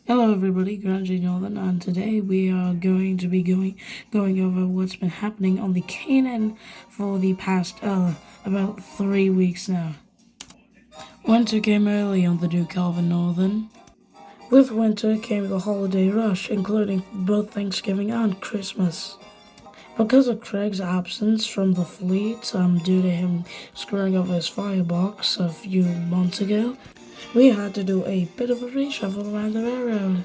Hello everybody, Grungy Northern, and today we are going to be going over what's been happening on the Canaan for the past about 3 weeks now. Winter came early on the New Calvin Northern. With winter came the holiday rush, including both Thanksgiving and Christmas. Because of Craig's absence from the fleet, due to him screwing up his firebox a few months ago, we had to do a bit of a reshuffle around the railroad.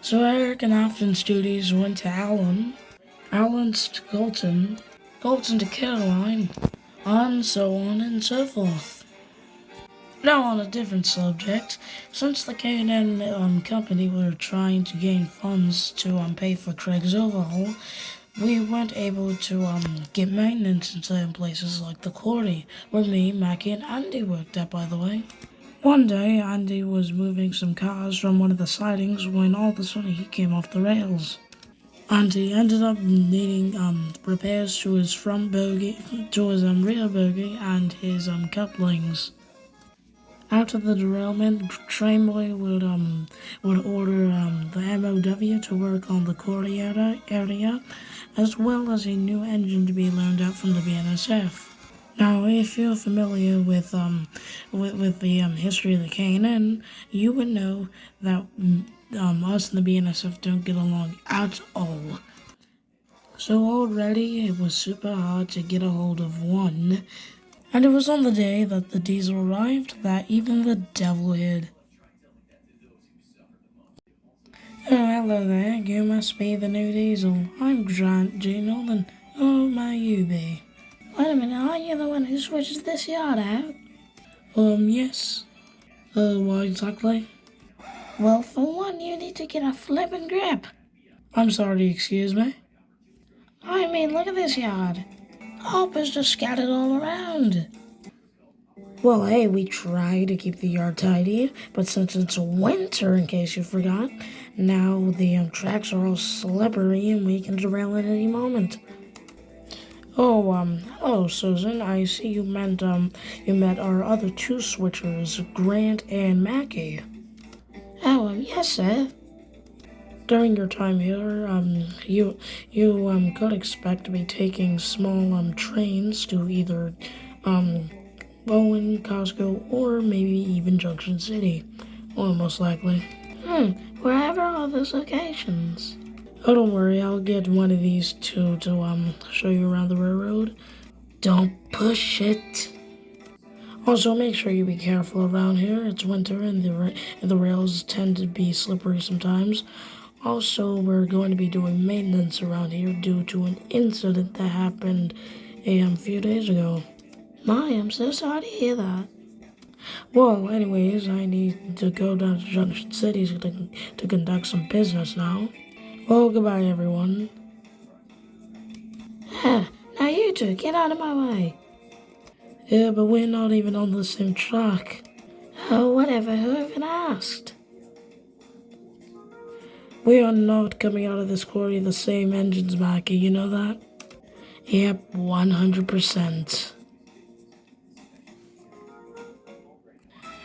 So Eric and Afton's duties went to Alan, Alan's to Colton, Colton to Caroline, and so on and so forth. Now on a different subject, since the K&N company were trying to gain funds to pay for Craig's overhaul, we weren't able to get maintenance in certain places like the quarry, where me, Mackie, and Andy worked at, by the way. One day, Andy was moving some cars from one of the sidings when all of a sudden he came off the rails. Andy ended up needing repairs to his front bogie, to his rear bogie, and his couplings. After the derailment, Trainboy would order the MOW to work on the quarry area, as well as a new engine to be loaned out from the BNSF. Now, if you're familiar with the history of the K&N, you would know that us and the BNSF don't get along at all. So already it was super hard to get a hold of one, and it was on the day that the diesel arrived that even the devil hid. Oh, hello there, you must be the new diesel. I'm Grant G. Nolan. Oh, may you be. Wait a minute, aren't you the one who switches this yard out? Yes. Why exactly? Well, for one, you need to get a flippin' grip. I'm sorry, excuse me? I mean, look at this yard. Hoppers just scattered all around. Well, hey, we try to keep the yard tidy, but since it's winter, in case you forgot, now the tracks are all slippery and we can derail at any moment. Oh, hello, Susan. I see you met our other two switchers, Grant and Mackie. Oh, yes, sir. During your time here, you could expect to be taking small trains to either Bowen, Costco, or maybe even Junction City, or most likely. Wherever are those locations? Oh, don't worry, I'll get one of these two to show you around the railroad. Don't push it. Also, make sure you be careful around here. It's winter and the rails tend to be slippery sometimes. Also, we're going to be doing maintenance around here due to an incident that happened a few days ago. I'm so sorry to hear that. Well, anyways, I need to go down to Junction City to conduct some business now. Well, goodbye, everyone. Now you two, get out of my way. Yeah, but we're not even on the same track. Oh, whatever, who even asked? We are not coming out of this quarry the same engines, Mackie, you know that? Yep, 100%.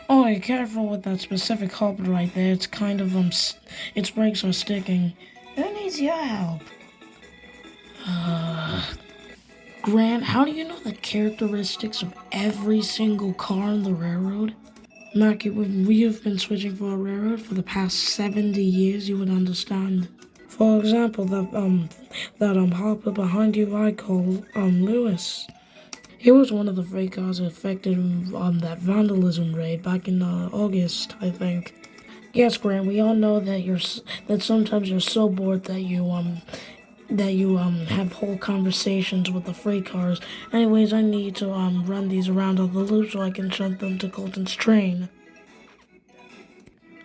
Oh, be careful with that specific hopper right there. It's kind of, its brakes are sticking. Who needs your help? Grant, how do you know the characteristics of every single car on the railroad? Mackie, we have been switching for a railroad for the past 70 years, you would understand. For example, that hopper behind you I call, Lewis. He was one of the freight cars affected on that vandalism raid back in August, I think. Yes, Grant, we all know that sometimes you're so bored that you have whole conversations with the freight cars. Anyways, I need to run these around on the loop so I can send them to Colton's train.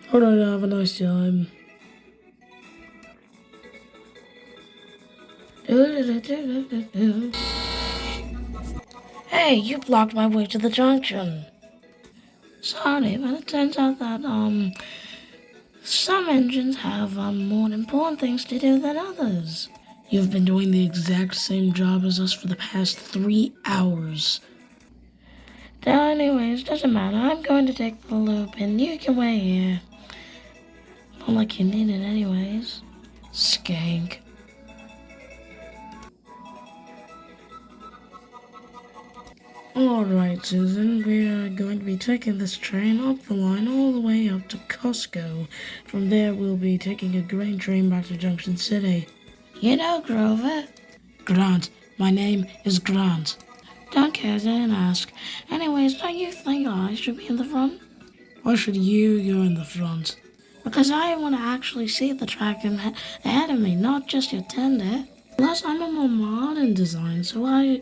Hold on, have a nice time. Hey, you blocked my way to the junction. Sorry, but it turns out that some engines have more important things to do than others. You've been doing the exact same job as us for the past 3 hours. Anyways, doesn't matter. I'm going to take the loop and you can wait here. Not like you need it anyways. Skank. Alright, Susan, we are going to be taking this train up the line all the way up to Costco. From there, we'll be taking a grain train back to Junction City. You know, Grover? Grant. My name is Grant. Don't care, didn't ask. Anyways, don't you think I should be in the front? Why should you go in the front? Because I want to actually see the track ahead of me, not just your tender. Plus, I'm a more modern design, so I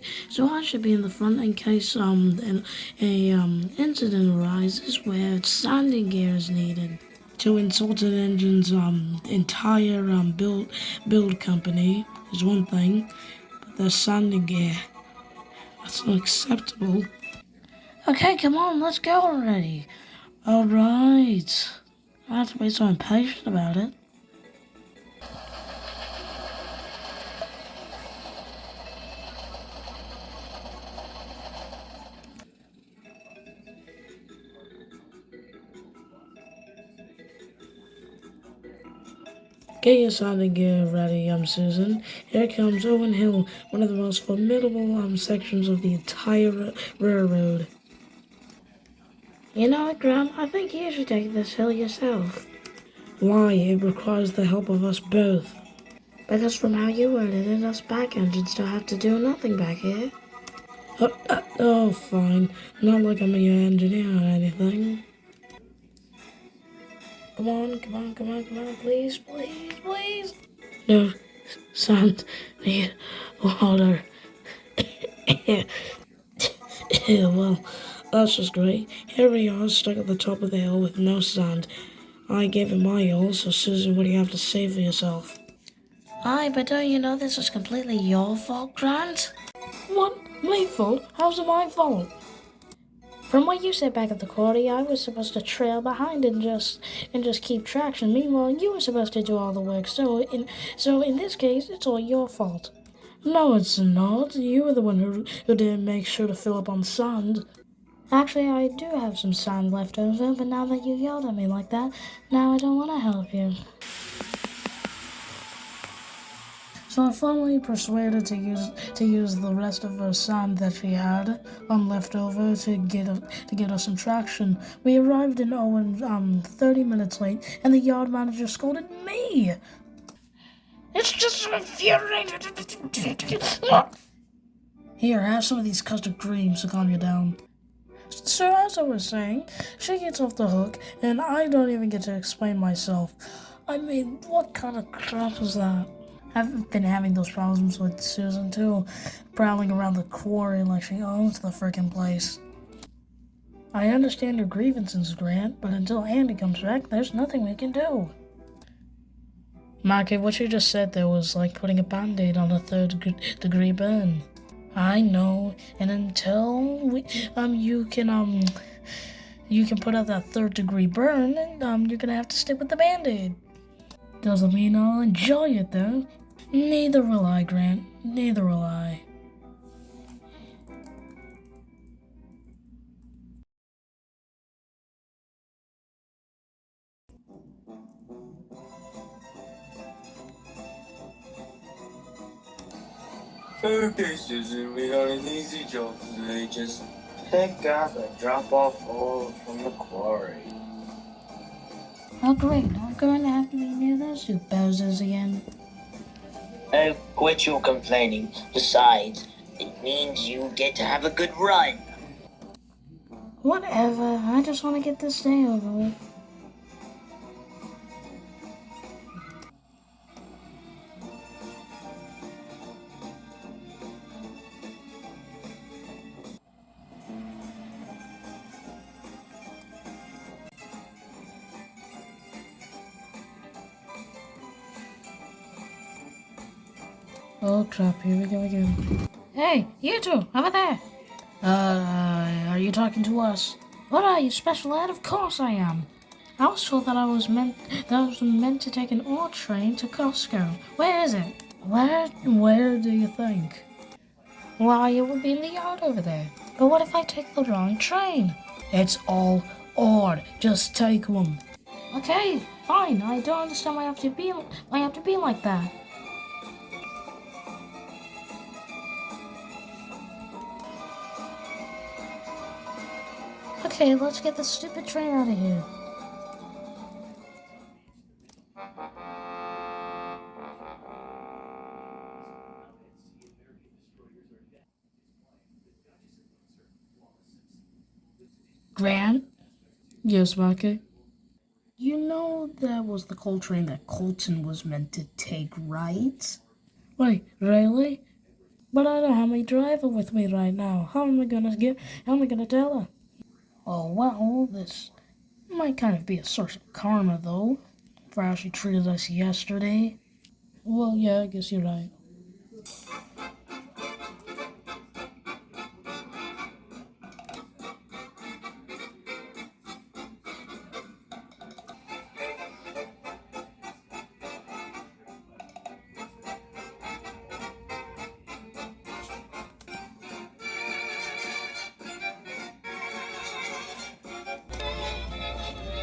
should be in the front in case an incident arises where sanding gear is needed. To Insulted Engine's entire build company is one thing, but their sanding gear, that's unacceptable. Okay, come on, let's go already. Alright. I have to be so impatient about it. Get your sounding gear ready, Susan. Here comes Owen Hill, one of the most formidable sections of the entire railroad. You know what, Grant? I think you should take this hill yourself. Why? It requires the help of us both. Because from how you worded it, us back engines don't have to do nothing back here. Oh, fine. Not like I'm your engineer or anything. Come on, please. No, sand, need water. Yeah, well, that's just great. Here we are, stuck at the top of the hill with no sand. I gave it my all, so Susan, what do you have to say for yourself? Aye, but don't you know this is completely your fault, Grant? What? My fault? How's it my fault? From what you said back at the quarry, I was supposed to trail behind and just keep traction. Meanwhile, you were supposed to do all the work. So in this case, it's all your fault. No, it's not. You were the one who didn't make sure to fill up on sand. Actually, I do have some sand left over, but now that you yelled at me like that, now I don't want to help you. So I finally persuaded to use the rest of her sand that she had left over to get us some traction. We arrived in Owen 30 minutes late, and the yard manager scolded me. It's just infuriating. Here, have some of these custard creams to calm you down. So as I was saying, she gets off the hook, and I don't even get to explain myself. I mean, what kind of crap is that? I've been having those problems with Susan too, prowling around the quarry like she owns the frickin' place. I understand your grievances, Grant, but until Andy comes back, there's nothing we can do. Marky, what you just said there was like putting a band-aid on a third-degree burn. I know, and until you can put out that third-degree burn, you're gonna have to stick with the band-aid. Doesn't mean I'll enjoy it though. Neither will I, Grant. Neither will I. Okay, Susan, we got an easy job today. Just pick up and drop off ore from the quarry. Oh great, I'm going to have to be near those two bozos again. Oh, quit your complaining. Besides, it means you get to have a good run. Whatever, I just want to get this day over with. Oh crap, here we go again. Hey, you two, over there! Are you talking to us? What are you, special ed? Of course I am. I was told that I was meant to take an ore train to Costco. Where is it? Where do you think? Why, it would be in the yard over there. But what if I take the wrong train? It's all ore. Just take one. Okay, fine. I don't understand why I have to be like that. Okay, let's get this stupid train out of here. Grant? Yes, Maki? You know that was the coal train that Colton was meant to take, right? Wait, really? But I don't have my driver with me right now. How am I gonna tell her? Oh, well, this might kind of be a source of karma, though, for how she treated us yesterday. Well, yeah, I guess you're right.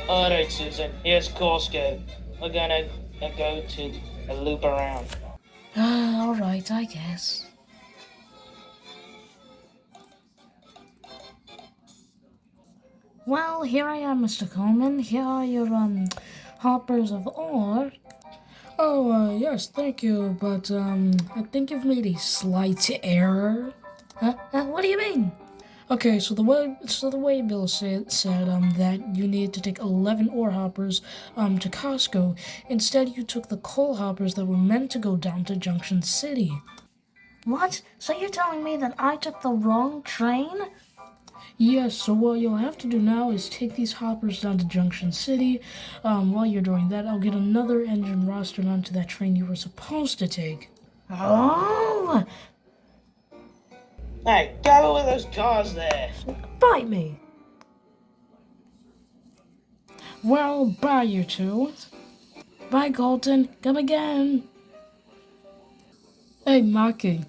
Alright, Susan, here's Costco. We're gonna go to a loop around. Alright, I guess. Well, here I am, Mr. Coleman. Here are your, hoppers of ore. Oh, yes, thank you, but, I think you've made a slight error. What do you mean? Okay, so the way Bill said that you needed to take 11 ore hoppers to Costco. Instead, you took the coal hoppers that were meant to go down to Junction City. What? So you're telling me that I took the wrong train? Yes, so what you'll have to do now is take these hoppers down to Junction City. While you're doing that, I'll get another engine rostered onto that train you were supposed to take. Oh! Hey, go with those cars there. Bite me! Well, bye, you two. Bye, Colton. Come again. Hey, Maki.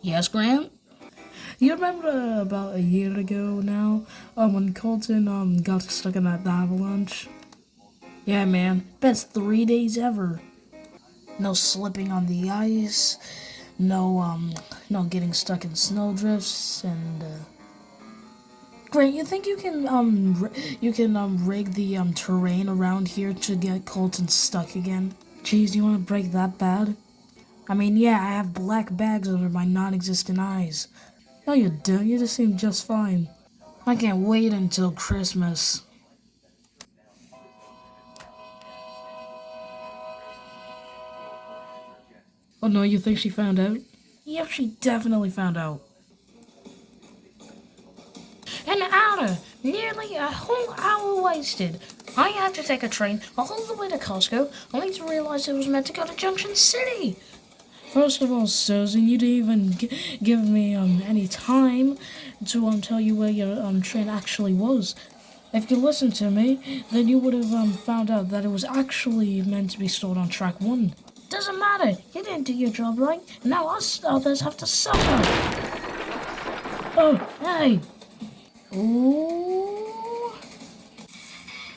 Yes, Grant? You remember about a year ago now, when Colton, got stuck in that avalanche? Yeah, man. Best 3 days ever. No slipping on the ice, no getting stuck in snowdrifts, and, Grant, you think you can, rig the, terrain around here to get Colton stuck again? Jeez, you wanna break that bad? I mean, yeah, I have black bags under my non-existent eyes. No, you don't. You just seem just fine. I can't wait until Christmas. Oh no, you think she found out? Yep, she definitely found out. An hour! Nearly a whole hour wasted. I had to take a train all the way to Costco, only to realize it was meant to go to Junction City. First of all, Susan, you didn't even give me any time to tell you where your train actually was. If you listened to me, then you would have found out that it was actually meant to be stored on track 1. Doesn't matter. You didn't do your job right. Now us others have to suffer. Oh, hey. Ooh.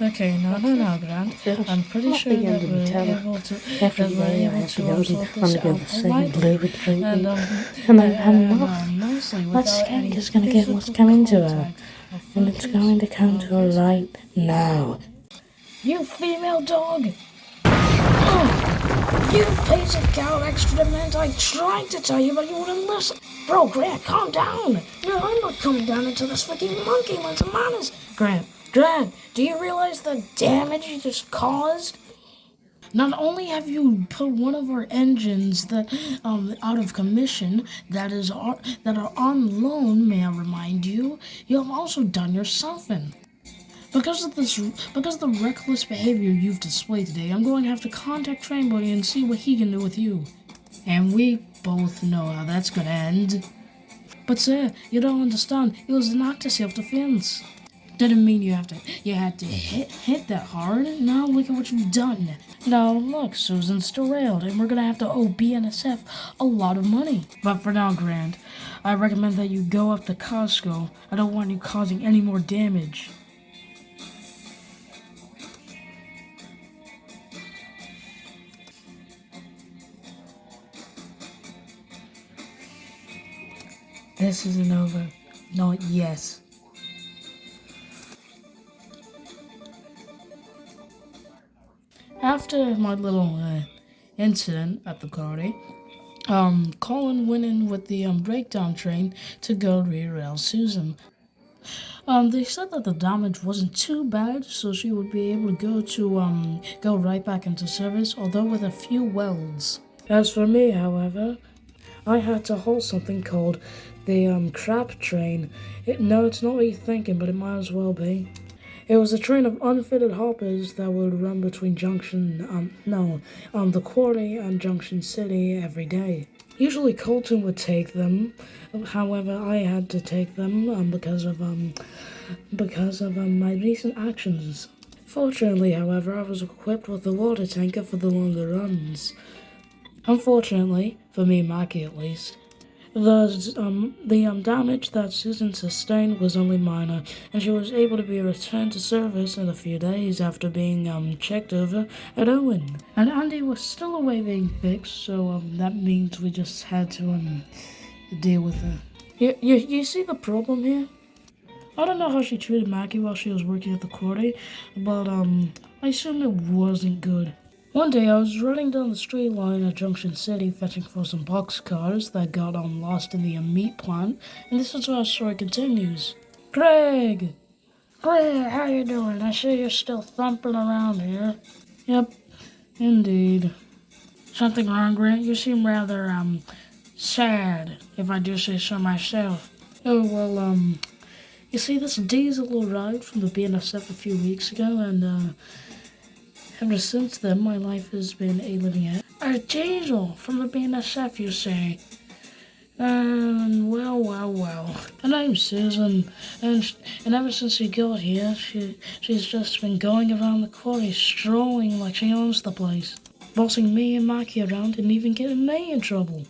Okay, no, Grant. I'm pretty sure that we're able to sort this out politely and nicely That without skank any is gonna get what's coming to her, and it's going to come to her right now. You female dog! Oh, you piece of cow excrement! I tried to tell you, but you wouldn't listen. Bro, Grant, calm down. No, I'm not coming down until this freaking monkey learns manners. Grant, do you realize the damage you just caused? Not only have you put one of our engines that out of commission that are on loan, may I remind you, you have also done yourself in. Because of the reckless behavior you've displayed today, I'm going to have to contact Trainboy and see what he can do with you. And we both know how that's gonna end. But sir, you don't understand. It was an act of self-defense. Didn't mean you had to hit that hard. Now look at what you've done. Now look, Susan's derailed, and we're gonna have to owe BNSF a lot of money. But for now, Grant, I recommend that you go up to Costco. I don't want you causing any more damage. this isn't over. Not yet. After my little incident at the party, Colin went in with the breakdown train to go derail Susan. They said that the damage wasn't too bad, so she would be able to go right back into service, although with a few welds. As for me, however, I had to hold something called the crap train. No, it's not what you're thinking, but it might as well be. It was a train of unfitted hoppers that would run between the quarry and Junction City every day. Usually Colton would take them, however I had to take them because of my recent actions. Fortunately, however, I was equipped with a water tanker for the longer runs. Unfortunately, for me and Mackie at least, the damage that Susan sustained was only minor, and she was able to be returned to service in a few days after being checked over at Owen. And Andy was still away being fixed, so that means we just had to deal with it. You see the problem here? I don't know how she treated Mackie while she was working at the quarry, but I assume it wasn't good. One day I was running down the street line at Junction City fetching for some boxcars that got lost in the meat plant, and this is how our story continues. Greg, how you doing? I see you're still thumping around here. Yep, indeed. Something wrong, Grant? You seem rather, sad, if I do say so myself. Oh, well, you see, this diesel arrived from the BNSF a few weeks ago, and, ever since then, my life has been a living hell. A diesel from the BNSF, you say? Well. Her name's Susan, and ever since she got here, she's just been going around the quarry, strolling like she owns the place, bossing me and Mikey around and even getting me in trouble.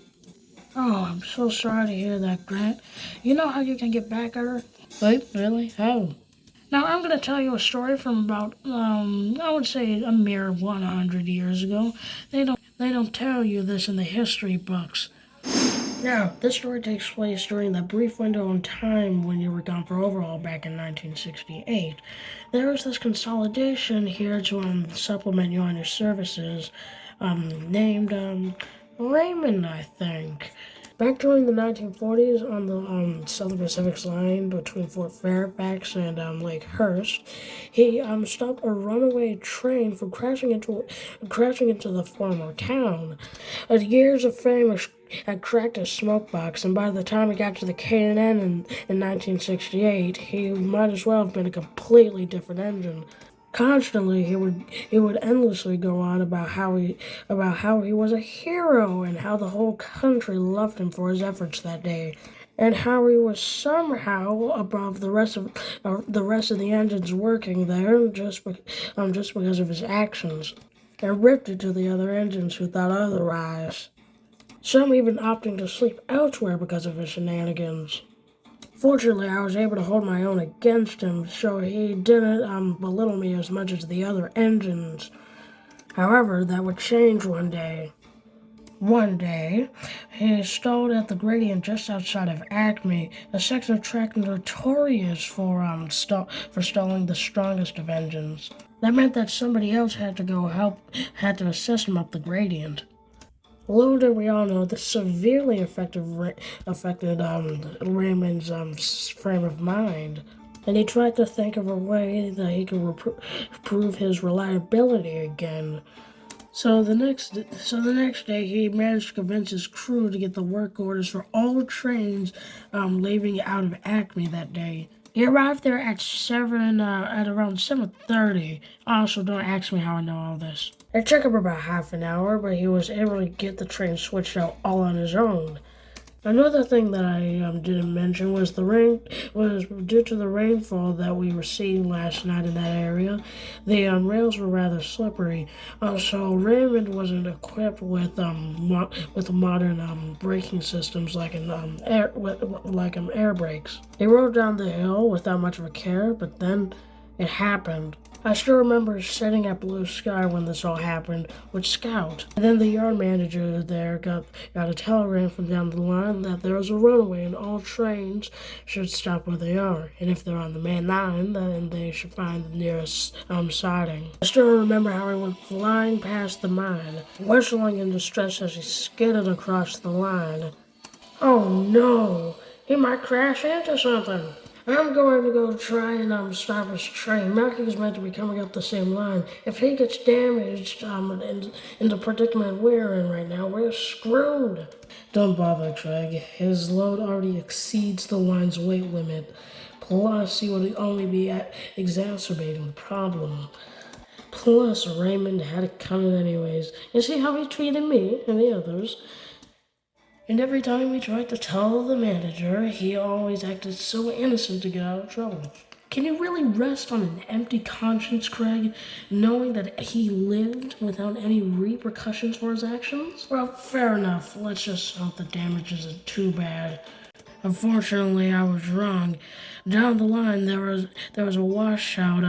Oh, I'm so sorry to hear that, Grant. You know how you can get back at her? Wait, really? How? Now, I'm going to tell you a story from about, I would say a mere 100 years ago. They don't tell you this in the history books. Now, this story takes place during that brief window in time when you were gone for overhaul back in 1968. There was this consolidation here to supplement you on your services, named Raymond, I think. Back during the 1940s on the Southern Pacific line between Fort Fairfax and Lake Hurst, he stopped a runaway train from crashing into the former town. Years of fame had cracked his smoke box, and by the time he got to the K&N in 1968, he might as well have been a completely different engine. Constantly, he would endlessly go on about how he was a hero and how the whole country loved him for his efforts that day, and how he was somehow above the rest of the engines working there just because of his actions, and ripped it to the other engines who thought otherwise. Some even opting to sleep elsewhere because of his shenanigans. Fortunately, I was able to hold my own against him, so he didn't belittle me as much as the other engines. However, that would change one day. One day, he stalled at the gradient just outside of Acme, a section of track notorious for stalling the strongest of engines. That meant that somebody else had to assist him up the gradient. Little did we all know this severely affected Raymond's frame of mind, and he tried to think of a way that he could prove his reliability again. So the next day, he managed to convince his crew to get the work orders for all trains leaving out of Acme that day. He arrived there at around 7:30. Also, don't ask me how I know all this. It took him about half an hour, but he was able to get the train switched out all on his own. Another thing that I didn't mention was due to the rainfall that we received last night in that area. The rails were rather slippery. So Raymond wasn't equipped with modern braking systems like air brakes. He rode down the hill without much of a care, but then it happened. I still remember sitting at Blue Sky when this all happened with Scout. And then the yard manager there got a telegram from down the line that there was a runaway and all trains should stop where they are. And if they're on the main line, then they should find the nearest siding. I still remember how he went flying past the mine, whistling in distress as he skidded across the line. Oh no! He might crash into something! I'm going to go try and stop his train. Malcolm's meant to be coming up the same line. If he gets damaged in the predicament we're in right now, we're screwed. Don't bother, Craig. His load already exceeds the line's weight limit. Plus, he would only be exacerbating the problem. Plus, Raymond had it coming anyways. You see how he treated me and the others? And every time we tried to tell the manager, he always acted so innocent to get out of trouble. Can you really rest on an empty conscience, Craig, knowing that he lived without any repercussions for his actions? Well, fair enough. Let's just hope the damage isn't too bad. Unfortunately, I was wrong. Down the line, there was a washout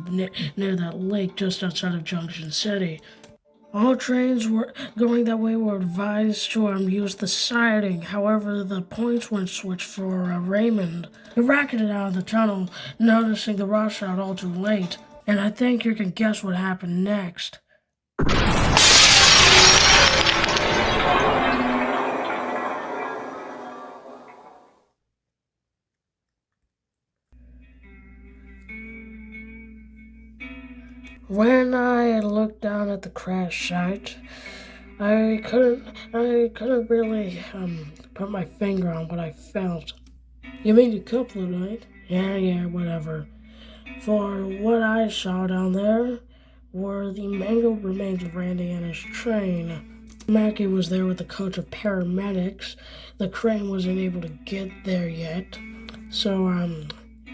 near that lake just outside of Junction City. All trains were going that way were advised to use the siding. However, the points weren't switched for Raymond. He racketed out of the tunnel, noticing the rush out all too late. And I think you can guess what happened next. When I looked down at the crash site, I couldn't really put my finger on what I felt. You mean the couplet, right? Yeah, whatever. For what I saw down there were the mangled remains of Randy and his train. Mackie was there with a coach of paramedics. The crane wasn't able to get there yet, so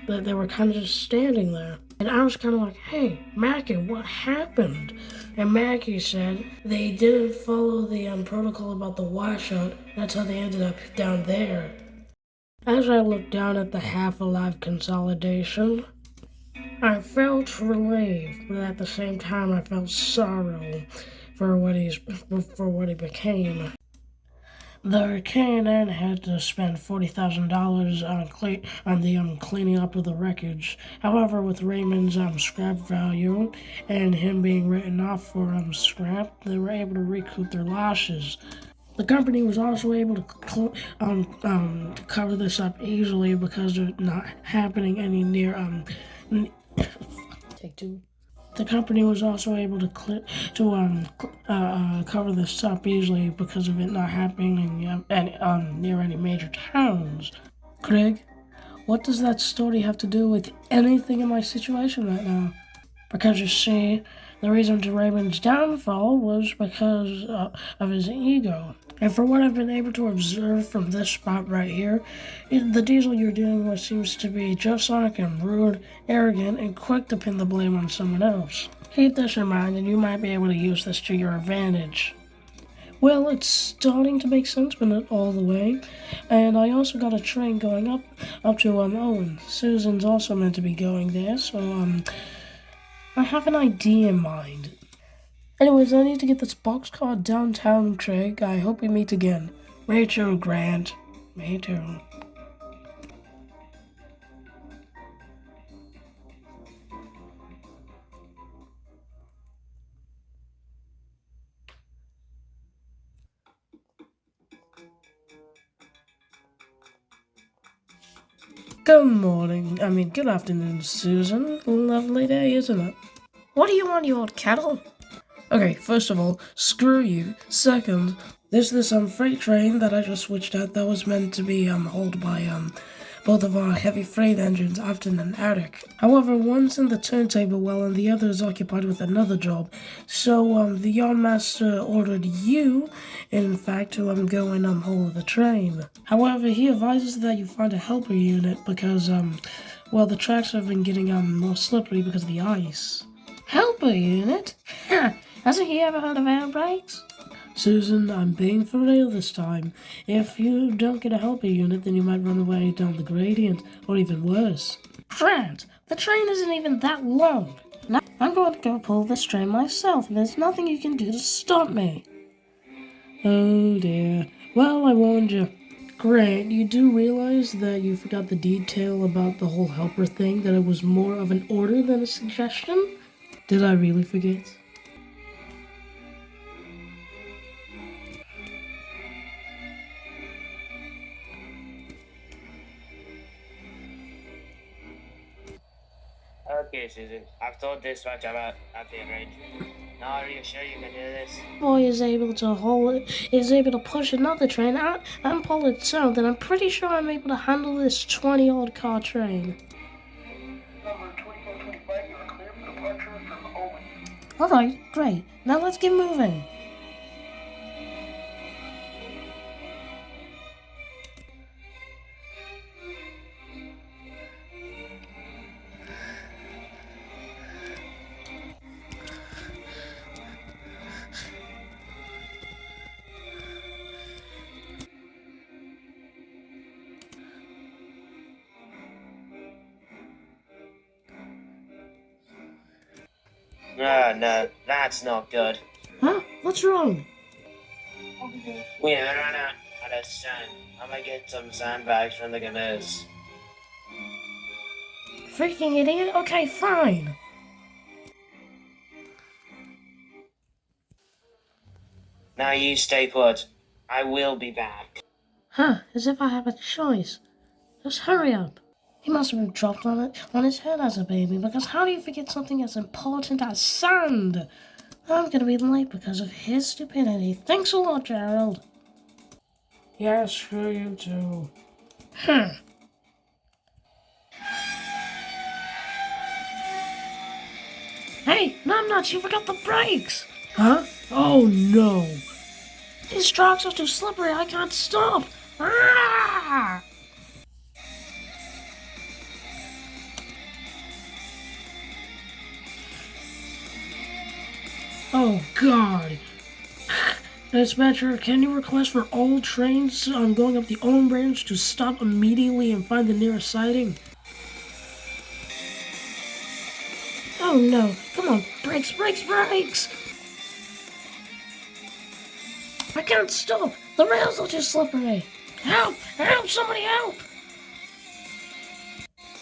they were kind of just standing there. And I was kind of like, hey, Mackie, what happened? And Mackie said they didn't follow the protocol about the washout. That's how they ended up down there. As I looked down at the half-alive consolidation, I felt relieved, but at the same time I felt sorrow for what he became. The K&N had to spend $40,000 on the cleaning up of the wreckage. However, with Raymond's scrap value and him being written off for scrap, they were able to recoup their losses. The company was also able to cover this up easily because of not happening any near Take two. The company was also able to cover this up easily because of it not happening near any major towns. Craig, what does that story have to do with anything in my situation right now? Because you see, the reason to Raymond's downfall was because of his ego. And for what I've been able to observe from this spot right here, the Diesel you're dealing with seems to be just like and rude, arrogant, and quick to pin the blame on someone else. Keep this in mind and you might be able to use this to your advantage. Well, it's starting to make sense, but not all the way. And I also got a train going up to Owen. Susan's also meant to be going there, so I have an idea in mind. Anyways, I need to get this boxcar downtown, Craig. I hope we meet again. Me too, Grant. Me too. Good afternoon, Susan. Lovely day, isn't it? What do you want, you old kettle? Okay, first of all, screw you. Second, there's this freight train that I just switched out that was meant to be hauled by both of our heavy freight engines out in an attic. However, one's in the turntable well and the other is occupied with another job. So the yardmaster ordered you, in fact, to go and haul the train. However, he advises that you find a helper unit because the tracks have been getting more slippery because of the ice. Helper unit? Hasn't he ever heard of air brakes? Susan, I'm being for real this time. If you don't get a helper unit, then you might run away down the gradient, or even worse. Grant, the train isn't even that long. Now I'm going to go pull this train myself, and there's nothing you can do to stop me. Oh dear. Well, I warned you. Grant, you do realize that you forgot the detail about the whole helper thing, that it was more of an order than a suggestion? Did I really forget? Okay, Susan. I've told this much about the arrangement. Now are you sure you can do this? Boy is able to push another train out and pull its own, then I'm pretty sure I'm able to handle this 20-odd car train. Number 2425, you are clear for departure from Owen. Alright, great. Now let's get moving. No, that's not good. Huh? What's wrong? We have run out of sand. I'm gonna get some sandbags from the canoes. Freaking idiot? Okay, fine. Now you stay put. I will be back. Huh, as if I have a choice. Just hurry up. He must have been dropped on his head as a baby, because how do you forget something as important as sand? I'm gonna be late because of his stupidity. Thanks a lot, Gerald. Yeah, screw you too. Hey, numbnuts, you forgot the brakes! Huh? Oh no! These tracks are too slippery, I can't stop! Ah! Oh god! Dispatcher, can you request for all trains going up the Owen Branch to stop immediately and find the nearest siding? Oh no, come on, brakes, brakes, brakes! I can't stop! The rails are too slippery! Help! Help! Somebody help!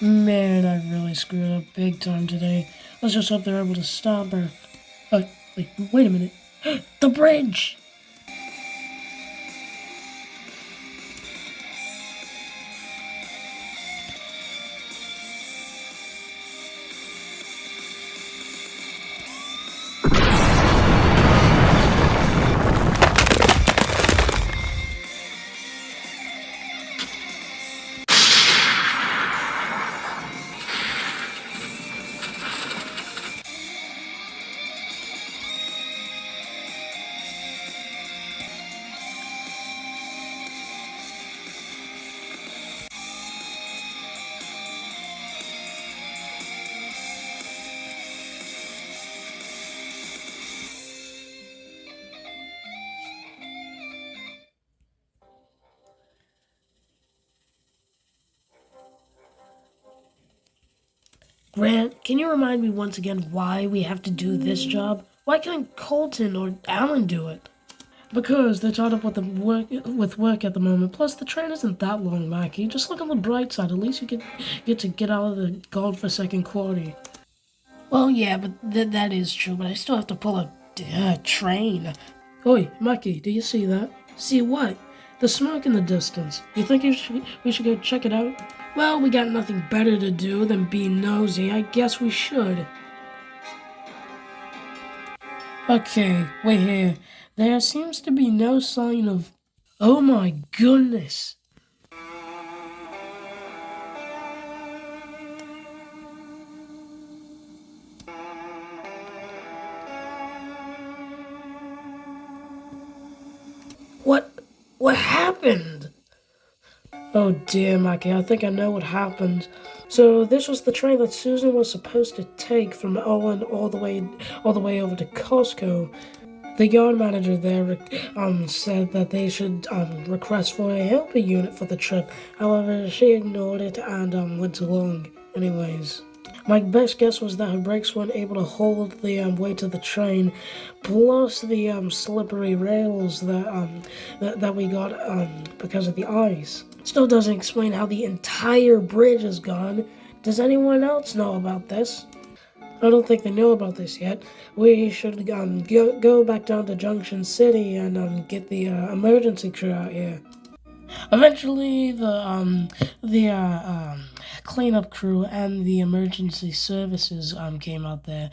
Man, I really screwed up big time today. Let's just hope they're able to stop her. Wait a minute. The bridge! Grant, can you remind me once again why we have to do this job? Why can't Colton or Alan do it? Because they're tied up with work at the moment. Plus, the train isn't that long, Mackie. Just look on the bright side. At least you get to get out of the godforsaken quarry. Well, yeah, but that is true. But I still have to pull a train. Oi, Mackie, do you see that? See what? The smoke in the distance. You think we should go check it out? Well, we got nothing better to do than be nosy. I guess we should. Okay, wait here. There seems to be no sign of... Oh my goodness! What happened? Oh dear, Mackie, I think I know what happened. So this was the train that Susan was supposed to take from Owen all the way over to Costco. The yard manager there said that they should request for a helper unit for the trip. However, she ignored it and went along anyways. My best guess was that her brakes weren't able to hold the weight of the train, plus the slippery rails that we got because of the ice. Still doesn't explain how the entire bridge is gone. Does anyone else know about this? I don't think they know about this yet. We should go back down to Junction City and get the emergency crew out here. Eventually, the cleanup crew and the emergency services came out there,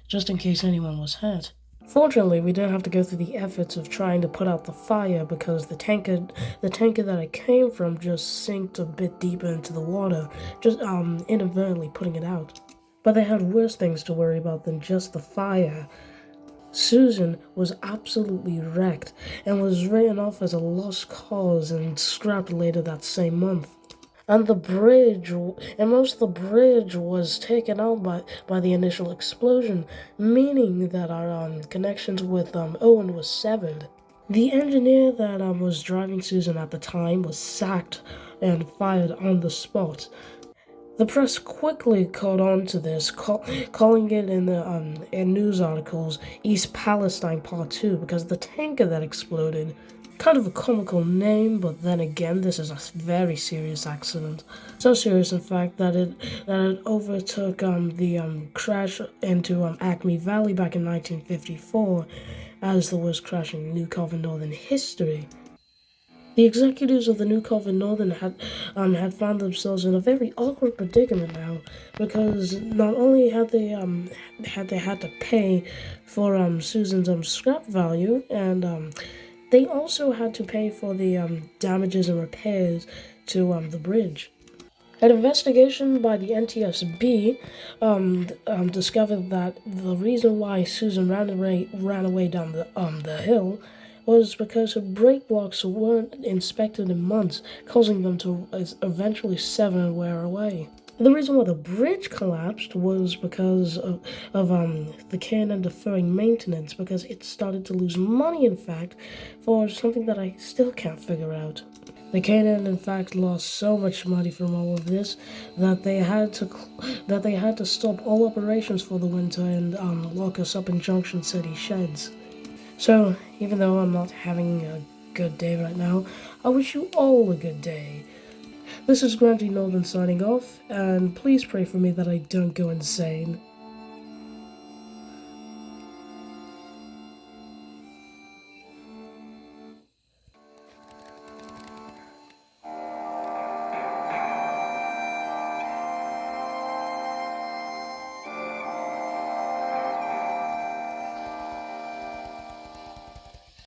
just in case anyone was hurt. Fortunately, we didn't have to go through the efforts of trying to put out the fire because the tanker that it came from just sinked a bit deeper into the water, just inadvertently putting it out. But they had worse things to worry about than just the fire. Susan was absolutely wrecked and was written off as a lost cause and scrapped later that same month. And most of the bridge was taken out by the initial explosion, meaning that our connections with Owen was severed. The engineer that was driving Susan at the time was sacked and fired on the spot. The press quickly caught on to this, calling it in news articles East Palestine Part 2 because the tanker that exploded. Kind of a comical name, but then again, this is a very serious accident. So serious, in fact, that it overtook the crash into Acme Valley back in 1954 as the worst crash in New Covent Northern history. The executives of the New Covent Northern had found themselves in a very awkward predicament now, because not only had they had to pay for Susan's scrap value, and they also had to pay for the damages and repairs to the bridge. An investigation by the NTSB discovered that the reason why Susan ran away down the hill was because her brake blocks weren't inspected in months, causing them to eventually sever and wear away. The reason why the bridge collapsed was because of the K&N deferring maintenance, because it started to lose money, in fact, for something that I still can't figure out. The K&N, in fact, lost so much money from all of this that they had to stop all operations for the winter and lock us up in Junction City sheds. So, even though I'm not having a good day right now, I wish you all a good day. This is Grunty Northern signing off, and please pray for me that I don't go insane.